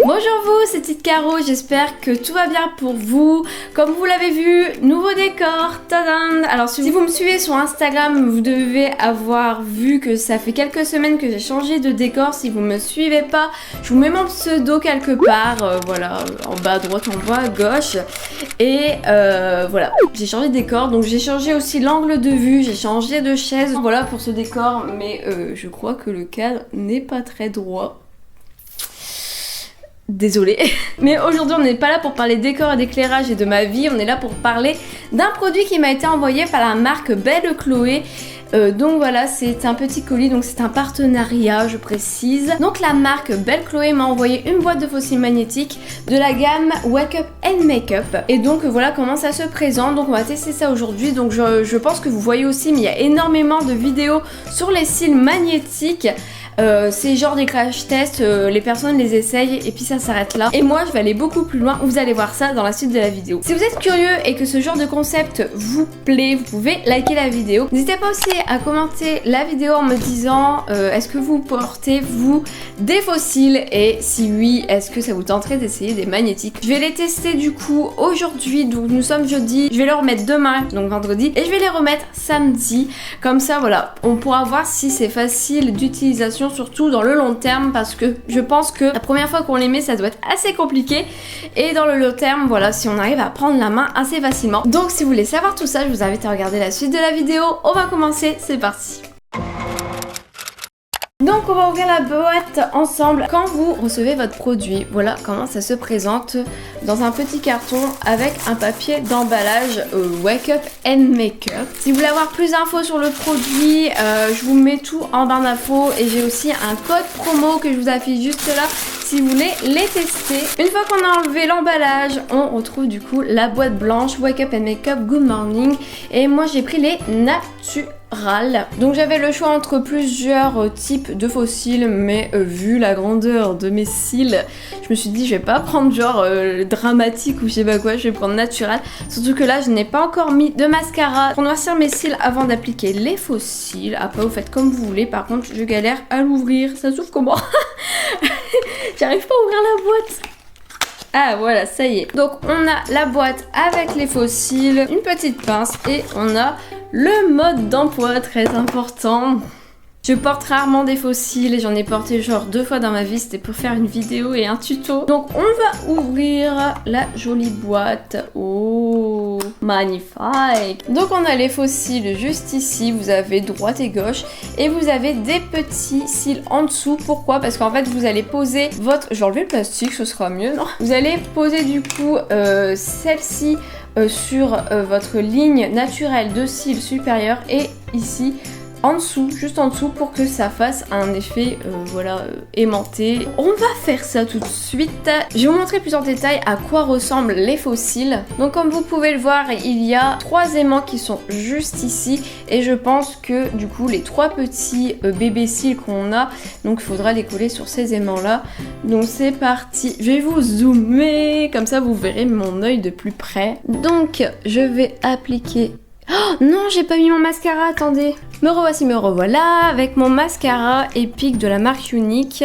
Bonjour vous, c'est Tite Caro, j'espère que tout va bien pour vous. Comme vous l'avez vu, nouveau décor, tadam. Alors si vous me suivez sur Instagram, vous devez avoir vu que ça fait quelques semaines que j'ai changé de décor. Si vous me suivez pas, je vous mets mon pseudo quelque part, voilà, en bas à droite, en bas à gauche. Et voilà, j'ai changé de décor, donc j'ai changé aussi l'angle de vue, j'ai changé de chaise, voilà pour ce décor. Mais je crois que le cadre n'est pas très droit. Désolée. Mais aujourd'hui on n'est pas là pour parler décor et d'éclairage et de ma vie, on est là pour parler d'un produit qui m'a été envoyé par la marque Belle Chloé. Donc voilà, c'est un petit colis, donc c'est un partenariat, je précise. Donc la marque Belle Chloé m'a envoyé une boîte de fossiles magnétiques de la gamme Wake Up and Make Up. Et donc voilà comment ça se présente. Donc on va tester ça aujourd'hui. Donc je pense que vous voyez aussi, mais il y a énormément de vidéos sur les cils magnétiques. C'est genre des crash tests, les personnes les essayent et puis ça s'arrête là. Et moi je vais aller beaucoup plus loin, vous allez voir ça dans la suite de la vidéo. Si vous êtes curieux et que ce genre de concept vous plaît, vous pouvez liker la vidéo. N'hésitez pas aussi à commenter la vidéo en me disant est-ce que vous portez vous des fossiles, et si oui, est-ce que ça vous tenterait d'essayer des magnétiques. Je vais les tester du coup aujourd'hui, donc nous sommes jeudi, je vais les remettre demain, donc vendredi, et je vais les remettre samedi. Comme ça voilà, on pourra voir si c'est facile d'utilisation, surtout dans le long terme, parce que je pense que la première fois qu'on les met ça doit être assez compliqué, et dans le long terme voilà, si on arrive à prendre la main assez facilement. Donc si vous voulez savoir tout ça, je vous invite à regarder la suite de la vidéo. On va commencer, c'est parti. Donc on va ouvrir la boîte ensemble. Quand vous recevez votre produit, voilà comment ça se présente dans un petit carton avec un papier d'emballage Wake Up and Make Up. Si vous voulez avoir plus d'infos sur le produit, je vous mets tout en barre d'infos, et j'ai aussi un code promo que je vous affiche juste là si vous voulez les tester. Une fois qu'on a enlevé l'emballage, on retrouve du coup la boîte blanche Wake Up and Make Up Good Morning, et moi j'ai pris les naturels. Donc j'avais le choix entre plusieurs types de fossiles, mais vu la grandeur de mes cils, je me suis dit je vais pas prendre genre dramatique ou je sais pas quoi, je vais prendre naturel. Surtout que là je n'ai pas encore mis de mascara pour noircir mes cils avant d'appliquer les fossiles. Après vous faites comme vous voulez, par contre je galère à l'ouvrir. Ça s'ouvre comment? J'arrive pas à ouvrir la boîte. Ah voilà, ça y est. Donc on a la boîte avec les fossiles, une petite pince, et on a le mode d'emploi, très important. Je porte rarement des fossiles et j'en ai porté genre 2 fois dans ma vie, c'était pour faire une vidéo et un tuto. Donc on va ouvrir la jolie boîte. Oh, magnifique. Donc on a les fossiles juste ici, vous avez droite et gauche, et vous avez des petits cils en dessous. Pourquoi? Parce qu'en fait vous allez poser votre... Je vais enlever le plastique, ce sera mieux, non? Vous allez poser du coup celle-ci sur votre ligne naturelle de cils supérieur, et ici en dessous, juste en dessous, pour que ça fasse un effet voilà, aimanté. On va faire ça tout de suite. Je vais vous montrer plus en détail à quoi ressemblent les fossiles. Donc comme vous pouvez le voir, il y a 3 aimants qui sont juste ici, et je pense que du coup les 3 petits bébés cils qu'on a, donc il faudra les coller sur ces aimants là. Donc c'est parti, je vais vous zoomer, comme ça vous verrez mon œil de plus près. Donc je vais appliquer... Oh non, j'ai pas mis mon mascara, attendez. Me revoici, me revoilà avec mon mascara épique de la marque Unique,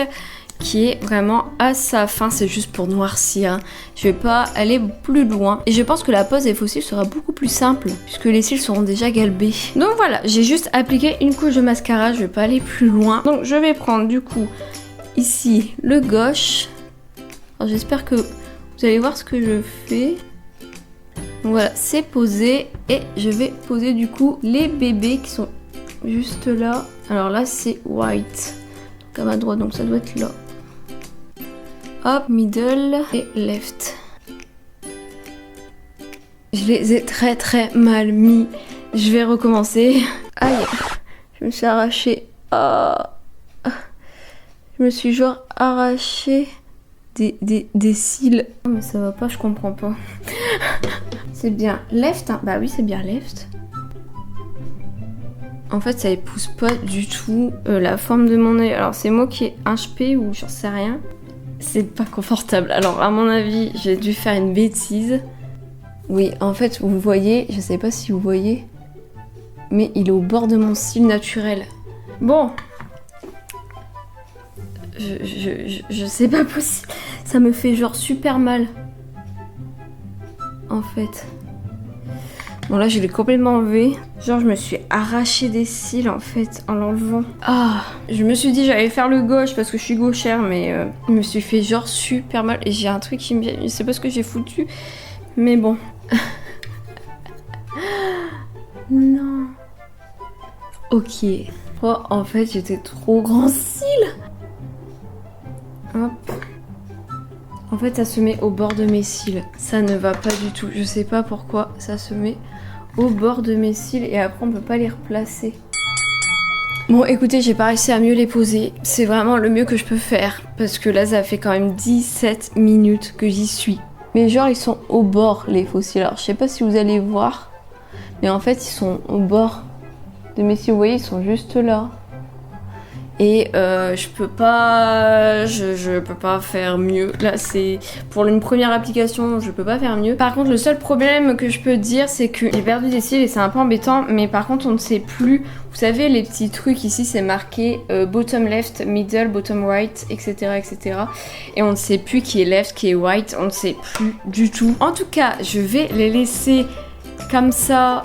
qui est vraiment à sa fin. C'est juste pour noircir, hein. Je vais pas aller plus loin, et je pense que la pose des fossiles sera beaucoup plus simple puisque les cils seront déjà galbés. Donc voilà, j'ai juste appliqué une couche de mascara, je vais pas aller plus loin. Donc je vais prendre du coup ici le gauche. Alors j'espère que vous allez voir ce que je fais. Donc voilà, c'est posé, et je vais poser du coup les bébés qui sont juste là. Alors là c'est white, comme à droite, donc ça doit être là. Hop, middle et left. Je les ai très mal mis. Je vais recommencer. Aïe, je me suis arraché. Je me suis genre arraché des cils. Oh, mais ça va pas, je comprends pas. C'est bien left, hein. Bah oui, c'est bien left. En fait, ça épouse pas du tout la forme de mon œil. Alors, c'est moi qui ai un HP ou j'en sais rien. C'est pas confortable. Alors, à mon avis, j'ai dû faire une bêtise. Oui, en fait, vous voyez, je sais pas si vous voyez, mais il est au bord de mon cil naturel. Bon. Je sais pas possible. ça me fait genre super mal. En fait. Bon là je l'ai complètement enlevé. Genre je me suis arraché des cils en fait en l'enlevant. Ah, je me suis dit j'allais faire le gauche parce que je suis gauchère mais je me suis fait genre super mal. Et j'ai un truc qui me vient, je sais pas ce que j'ai foutu. Mais bon. Non. Ok. Oh en fait j'étais trop grand cils. Hop. En fait ça se met au bord de mes cils. Ça ne va pas du tout. Je sais pas pourquoi ça se met au bord de mes cils et après on peut pas les replacer. Bon écoutez, j'ai pas réussi à mieux les poser. C'est vraiment le mieux que je peux faire. Parce que là ça fait quand même 17 minutes que j'y suis. Mais genre ils sont au bord les faux cils. Alors je sais pas si vous allez voir. Mais en fait ils sont au bord de mes cils. Vous voyez ils sont juste là. Et je peux pas faire mieux. Là c'est pour une première application, je peux pas faire mieux. Par contre le seul problème que je peux dire c'est que j'ai perdu des cils et c'est un peu embêtant. Mais par contre on ne sait plus, vous savez les petits trucs ici c'est marqué bottom left, middle, bottom right, etc. etc. Et on ne sait plus qui est left, qui est right, on ne sait plus du tout. En tout cas je vais les laisser comme ça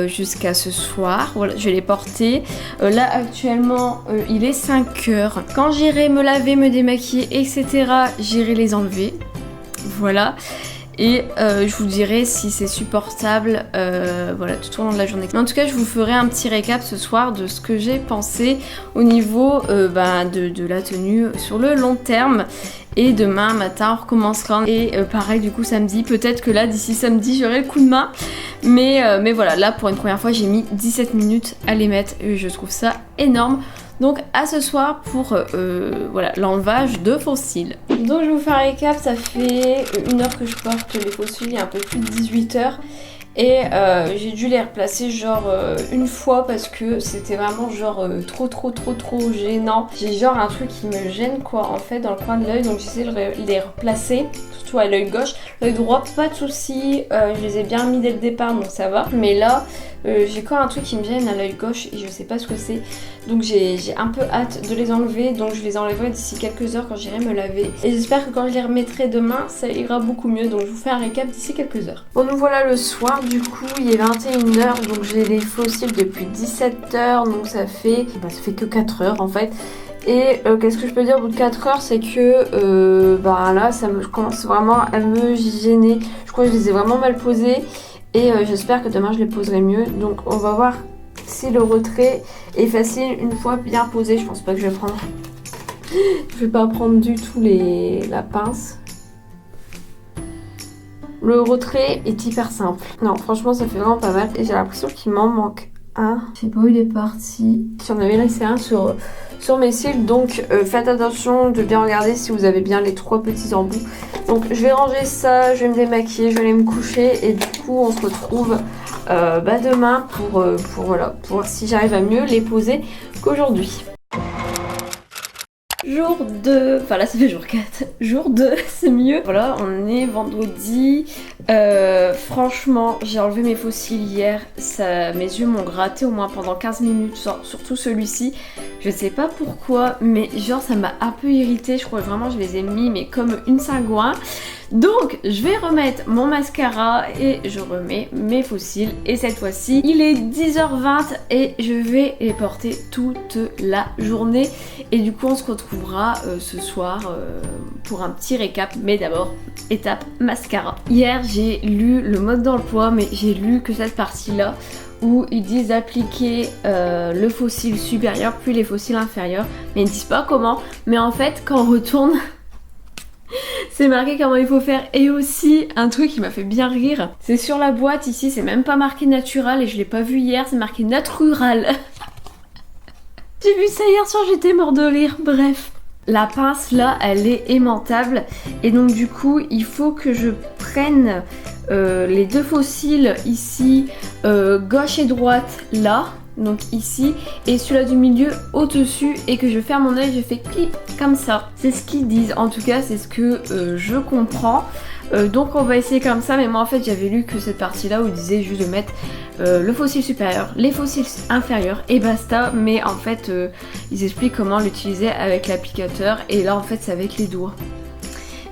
jusqu'à ce soir. Voilà, je vais les porter. Là actuellement il est 5 heures. Quand j'irai me laver, me démaquiller, etc. j'irai les enlever. Voilà. Et je vous dirai si c'est supportable voilà, tout au long de la journée. Mais en tout cas je vous ferai un petit récap ce soir de ce que j'ai pensé au niveau de la tenue sur le long terme. Et demain matin on recommencera. Et pareil du coup samedi, peut-être que là d'ici samedi j'aurai le coup de main. Mais voilà, là pour une première fois j'ai mis 17 minutes à les mettre et je trouve ça énorme. Donc à ce soir pour voilà, l'enlevage de faux cils. Donc je vais vous faire un récap, ça fait 1 heure que je porte les faux cils, il y a un peu plus de 18 heures. Et j'ai dû les replacer genre une fois parce que c'était vraiment genre trop gênant. J'ai genre un truc qui me gêne quoi en fait dans le coin de l'œil, donc j'essaie de les replacer, surtout à l'œil gauche. L'œil droit pas de soucis, je les ai bien mis dès le départ donc ça va. Mais là j'ai quand même un truc qui me gêne à l'œil gauche et je sais pas ce que c'est. Donc j'ai un peu hâte de les enlever, donc je les enlèverai d'ici quelques heures quand j'irai me laver. Et j'espère que quand je les remettrai demain ça ira beaucoup mieux, donc je vous fais un récap d'ici quelques heures. Bon nous voilà le soir. Du coup il est 21h donc j'ai les faux cils depuis 17h donc ça fait que 4 heures en fait. Et qu'est-ce que je peux dire au bout de 4 heures, c'est que là je commence vraiment à me gêner. Je crois que je les ai vraiment mal posés et j'espère que demain je les poserai mieux. Donc on va voir si le retrait est facile une fois bien posé. Je pense pas que je vais prendre. Je vais pas prendre du tout la pince. Le retrait est hyper simple. Non, franchement, ça fait vraiment pas mal. Et j'ai l'impression qu'il m'en manque un. Je sais pas où il est parti. J'en avais laissé un sur mes cils. Donc, faites attention de bien regarder si vous avez bien les 3 petits embouts. Donc, je vais ranger ça. Je vais me démaquiller. Je vais aller me coucher. Et du coup, on se retrouve demain pour voir si j'arrive à mieux les poser qu'aujourd'hui. Jour 2, enfin là ça fait jour 4, jour 2 c'est mieux. Voilà, on est vendredi. Franchement, j'ai enlevé mes faux cils hier. Mes yeux m'ont gratté au moins pendant 15 minutes, surtout celui-ci. Je sais pas pourquoi, mais genre ça m'a un peu irritée. Je crois que vraiment je les ai mis mais comme une cingouin. Donc je vais remettre mon mascara et je remets mes faux cils. Et cette fois-ci, il est 10h20 et je vais les porter toute la journée. Et du coup on se retrouvera ce soir pour un petit récap. Mais d'abord, étape mascara. Hier j'ai lu le mode d'emploi, mais j'ai lu que cette partie-là où ils disent d'appliquer le faux cil supérieur puis les faux cils inférieurs. Mais ils ne disent pas comment. Mais en fait quand on retourne... c'est marqué comment il faut faire. Et aussi un truc qui m'a fait bien rire, c'est sur la boîte ici, c'est même pas marqué natural et je l'ai pas vu hier, c'est marqué natural. J'ai vu ça hier soir, j'étais mort de rire. Bref, la pince là elle est aimantable et donc du coup il faut que je prenne les 2 faux cils ici, gauche et droite là, donc ici, et celui-là du milieu au-dessus, et que je ferme mon œil, je fais clip comme ça. C'est ce qu'ils disent, en tout cas c'est ce que je comprends. Donc on va essayer comme ça, mais moi en fait j'avais lu que cette partie là où il disait juste de mettre le faux cil supérieur, les faux cils inférieurs et basta. Mais en fait ils expliquent comment l'utiliser avec l'applicateur, et là en fait c'est avec les doigts.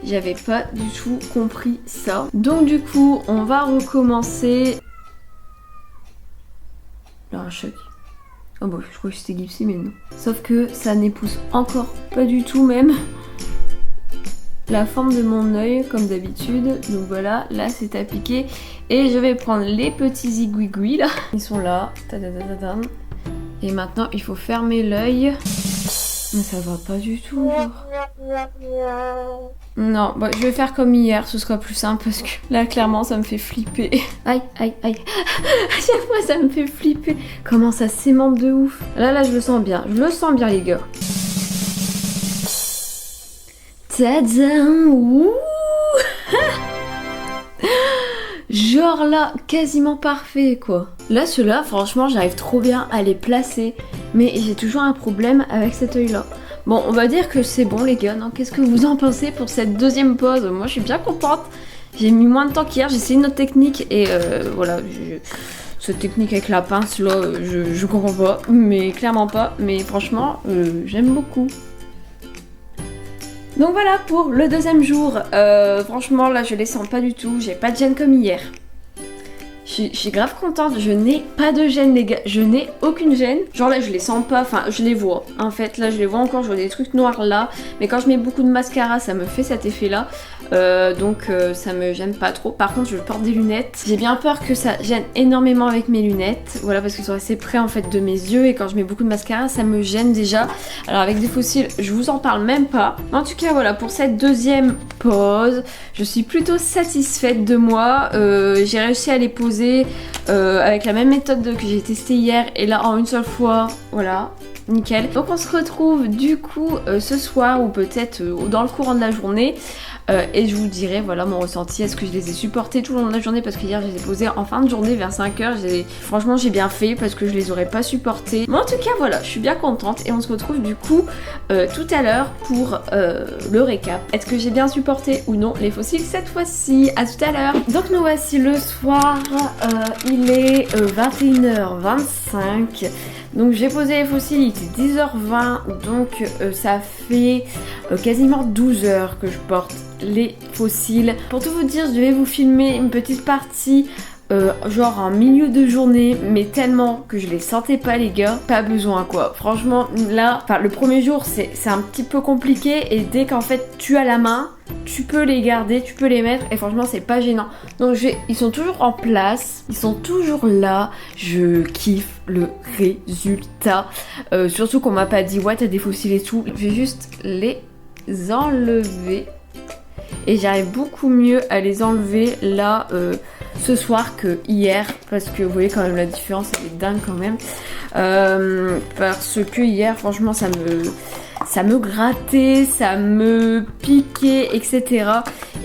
J'avais pas du tout compris ça. Donc du coup, on va recommencer. Là, un choc. Oh bon, je crois que c'était gipsy, mais non. Sauf que ça n'épouse encore pas du tout même la forme de mon œil comme d'habitude. Donc voilà, là c'est appliqué. Et je vais prendre les petits aiguilles là. Ils sont là. Tadadadadam. Et maintenant, il faut fermer l'œil. Mais ça va pas du tout, genre. Non, bah, je vais faire comme hier, ce sera plus simple parce que là, clairement, ça me fait flipper. Aïe, aïe, aïe. À chaque fois, ça me fait flipper. Comment ça s'aimante de ouf. Là, je le sens bien. Je le sens bien, les gars. Tadam! Ouh. Genre là, quasiment parfait quoi. Là, ceux-là, franchement, j'arrive trop bien à les placer. Mais j'ai toujours un problème avec cet œil-là. Bon, on va dire que c'est bon les gars, non? Qu'est-ce que vous en pensez pour cette deuxième pause? Moi, je suis bien contente. J'ai mis moins de temps qu'hier, j'ai essayé une autre technique et voilà. Cette technique avec la pince, là, je comprends pas. Mais clairement pas. Mais franchement, j'aime beaucoup. Donc voilà pour le deuxième jour. Franchement, là, je les sens pas du tout. J'ai pas de gêne comme hier. Je suis grave contente, je n'ai pas de gêne les gars, je n'ai aucune gêne. Genre là je les sens pas, enfin je les vois. En fait là je les vois encore, je vois des trucs noirs là. Mais quand je mets beaucoup de mascara ça me fait cet effet là. Donc ça me gêne pas trop. Par contre je porte des lunettes. J'ai bien peur que ça gêne énormément avec mes lunettes. Voilà parce qu'ils sont assez près en fait de mes yeux. Et quand je mets beaucoup de mascara ça me gêne déjà. Alors avec des faux cils je vous en parle même pas. En tout cas voilà pour cette deuxième pause. Je suis plutôt satisfaite de moi. J'ai réussi à les poser avec la même méthode que j'ai testée hier et là en une seule fois, voilà, nickel. Donc on se retrouve du coup ce soir ou peut-être dans le courant de la journée et je vous dirai voilà mon ressenti. Est-ce que je les ai supportés tout le long de la journée parce que hier je les ai posés en fin de journée vers 5h. Franchement j'ai bien fait parce que je les aurais pas supportés. Mais en tout cas voilà, je suis bien contente et on se retrouve du coup tout à l'heure pour le récap. Est-ce que j'ai bien supporté ou non les fossiles cette fois-ci? À tout à l'heure. Donc nous voici le soir, il est 21h25. Donc j'ai posé les fossiles, il était 10h20, donc ça fait quasiment 12 heures que je porte les fossiles. Pour tout vous dire, je vais vous filmer une petite partie genre en milieu de journée, mais tellement que je les sentais pas les gars, pas besoin quoi. Franchement là, enfin le premier jour c'est un petit peu compliqué et dès qu'en fait tu as la main, tu peux les garder, tu peux les mettre et franchement c'est pas gênant. Donc ils sont toujours en place, ils sont toujours là, je kiffe le résultat. Surtout qu'on m'a pas dit ouais t'as des fossiles et tout, je vais juste les enlever. Et j'arrive beaucoup mieux à les enlever là ce soir que hier. Parce que vous voyez quand même la différence, elle est dingue quand même. Parce que hier franchement ça me grattait, ça me piquait, etc.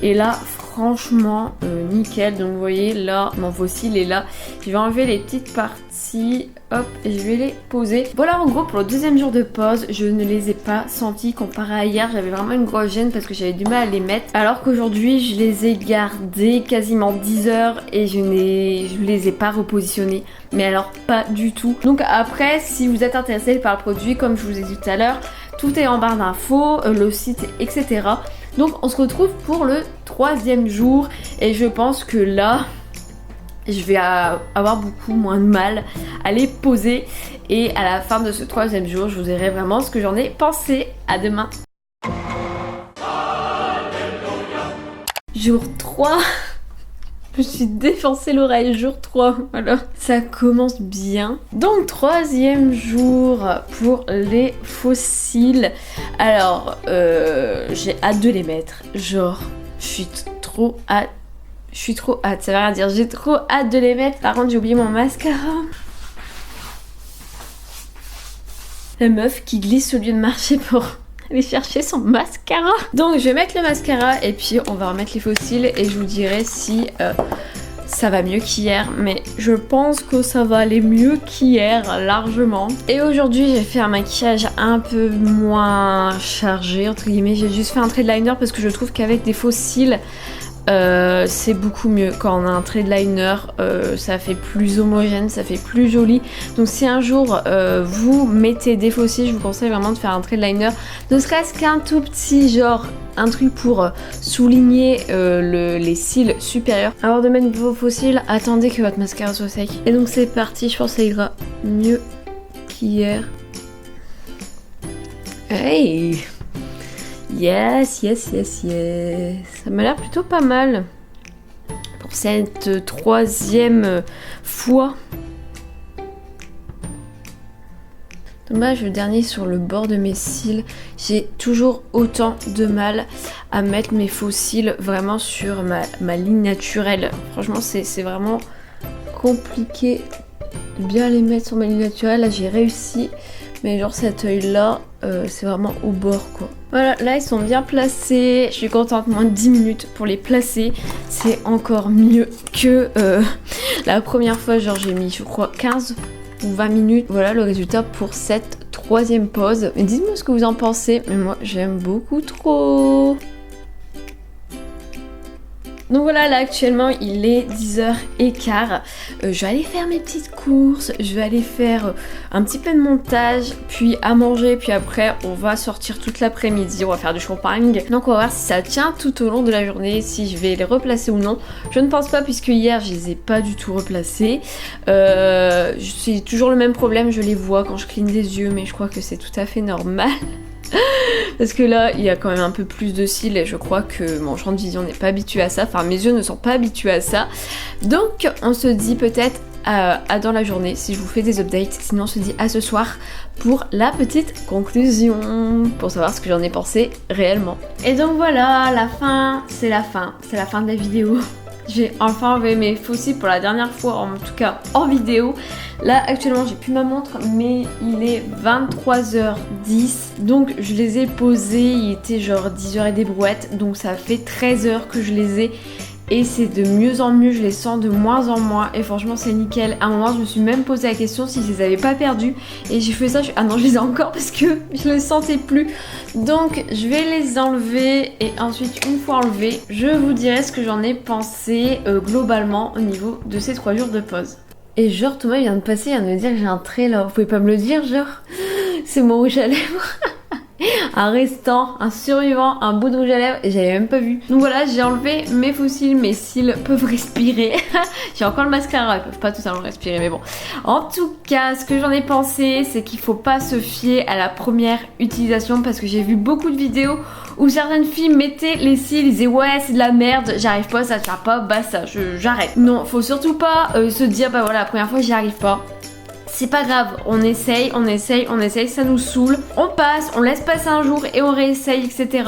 Et là franchement nickel. Donc vous voyez là mon fossile est là. Je vais enlever les petites parties. Hop, et je vais les poser. Voilà en gros pour le deuxième jour de pause, je ne les ai pas sentis comparé à hier. J'avais vraiment une grosse gêne parce que j'avais du mal à les mettre. Alors qu'aujourd'hui je les ai gardés quasiment 10 heures et je les ai pas repositionnés. Mais alors pas du tout. Donc après si vous êtes intéressé par le produit, comme je vous ai dit tout à l'heure, tout est en barre d'infos, le site, etc. Donc on se retrouve pour le troisième jour et je pense que là je vais avoir beaucoup moins de mal à les poser et à la fin de ce troisième jour je vous dirai vraiment ce que j'en ai pensé. À demain. Jour 3. Je me suis défoncé l'oreille, jour 3, voilà. Ça commence bien. Donc, troisième jour pour les fossiles. Alors, j'ai hâte de les mettre. Genre, je suis trop hâte. Ça veut rien dire. J'ai trop hâte de les mettre. Par contre, j'ai oublié mon mascara. La meuf qui glisse au lieu de marcher pour aller chercher son mascara. Donc je vais mettre le mascara et puis on va remettre les fossiles et je vous dirai si ça va mieux qu'hier. Mais je pense que ça va aller mieux qu'hier largement. Et aujourd'hui j'ai fait un maquillage un peu moins chargé entre guillemets. J'ai juste fait un trait de liner parce que je trouve qu'avec des fossiles c'est beaucoup mieux quand on a un trait de liner, ça fait plus homogène, ça fait plus joli. Donc si un jour vous mettez des fossiles, je vous conseille vraiment de faire un trait de liner, ne serait-ce qu'un tout petit, genre un truc pour souligner les cils supérieurs. Avant de mettre vos faux cils, attendez que votre mascara soit sec. Et donc c'est parti, je pense que ça ira mieux qu'hier. Hey! Yes, yes, yes, yes. Ça m'a l'air plutôt pas mal pour cette troisième fois. Dommage, le dernier sur le bord de mes cils. J'ai toujours autant de mal à mettre mes faux cils vraiment sur ma ligne naturelle. Franchement, c'est vraiment compliqué de bien les mettre sur ma ligne naturelle. Là, j'ai réussi. Mais genre cet œil là, c'est vraiment au bord quoi. Voilà, là ils sont bien placés. Je suis contente, moins de 10 minutes pour les placer. C'est encore mieux que la première fois. Genre j'ai mis je crois 15 ou 20 minutes. Voilà le résultat pour cette troisième pause. Mais dites-moi ce que vous en pensez. Mais moi j'aime beaucoup trop. Donc voilà, là actuellement il est 10h15. Je vais aller faire mes petites courses, je vais aller faire un petit peu de montage, puis à manger, puis après on va sortir toute l'après-midi, on va faire du shopping. Donc on va voir si ça tient tout au long de la journée, si je vais les replacer ou non. Je ne pense pas puisque hier je les ai pas du tout replacés. C'est toujours le même problème, je les vois quand je cligne des yeux, mais je crois que c'est tout à fait normal. Parce que là, il y a quand même un peu plus de cils et je crois que mon champ de vision n'est pas habitué à ça. Enfin, mes yeux ne sont pas habitués à ça. Donc, on se dit peut-être à dans la journée si je vous fais des updates. Sinon, on se dit à ce soir pour la petite conclusion, pour savoir ce que j'en ai pensé réellement. Et donc voilà, la fin, c'est la fin. C'est la fin de la vidéo. J'ai enfin enlevé mes faux cils pour la dernière fois, en tout cas en vidéo. Là actuellement j'ai plus ma montre mais il est 23h10. Donc je les ai posés, il était genre 10h et des brouettes. Donc ça fait 13h que je les ai. Et c'est de mieux en mieux, je les sens de moins en moins. Et franchement c'est nickel. À un moment je me suis même posé la question si je les avais pas perdus. Et j'ai fait ça, ah non je les ai encore parce que je les sentais plus. Donc je vais les enlever. Et ensuite une fois enlevés, je vous dirai ce que j'en ai pensé globalement au niveau de ces 3 jours de pause. Et genre Thomas vient de passer, il vient de me dire que j'ai un trait là. Vous pouvez pas me le dire genre? C'est mon rouge à lèvres. Un restant, un survivant, un bout de rouge à lèvres et j'avais même pas vu. Donc voilà, j'ai enlevé mes faux cils, mes cils peuvent respirer. J'ai encore le mascara, ils peuvent pas totalement respirer mais bon. En tout cas, ce que j'en ai pensé, c'est qu'il faut pas se fier à la première utilisation parce que j'ai vu beaucoup de vidéos où certaines filles mettaient les cils, ils disaient ouais c'est de la merde, j'arrive pas, ça tient pas, bah ça, j'arrête. Non, faut surtout pas se dire bah voilà la première fois j'y arrive pas. C'est pas grave, on essaye, ça nous saoule, on passe, on laisse passer un jour et on réessaye, etc.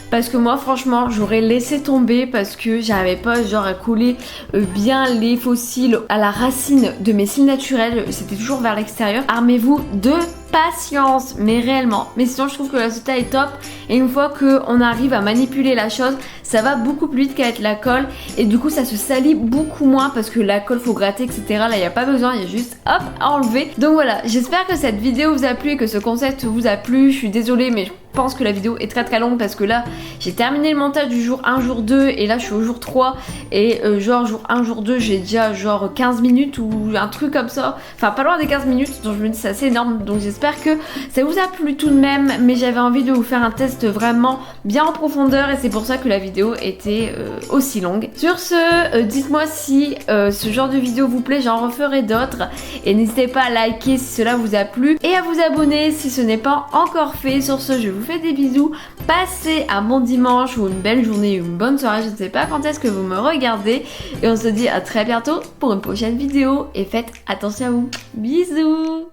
Parce que moi franchement j'aurais laissé tomber parce que j'arrivais pas genre à coller bien les faux cils à la racine de mes cils naturels, c'était toujours vers l'extérieur. Armez-vous de patience, mais réellement. Mais sinon je trouve que le résultat est top et une fois qu'on arrive à manipuler la chose, ça va beaucoup plus vite qu'avec la colle et du coup ça se salit beaucoup moins parce que la colle faut gratter etc. Là il n'y a pas besoin, il y a juste hop à enlever. Donc voilà, j'espère que cette vidéo vous a plu et que ce concept vous a plu. Je suis désolée mais je pense que la vidéo est très longue parce que là j'ai terminé le montage du jour 1, jour 2 et là je suis au jour 3 et genre jour 1, jour 2 j'ai déjà genre 15 minutes ou un truc comme ça, enfin pas loin des 15 minutes donc je me dis c'est assez énorme. Donc j'espère que ça vous a plu tout de même mais j'avais envie de vous faire un test vraiment bien en profondeur et c'est pour ça que la vidéo était aussi longue. Sur ce, dites-moi si ce genre de vidéo vous plaît, j'en referai d'autres et n'hésitez pas à liker si cela vous a plu et à vous abonner si ce n'est pas encore fait. Sur ce, je vous fais des bisous, passez un bon dimanche ou une belle journée ou une bonne soirée, je ne sais pas quand est-ce que vous me regardez et on se dit à très bientôt pour une prochaine vidéo et faites attention à vous. Bisous.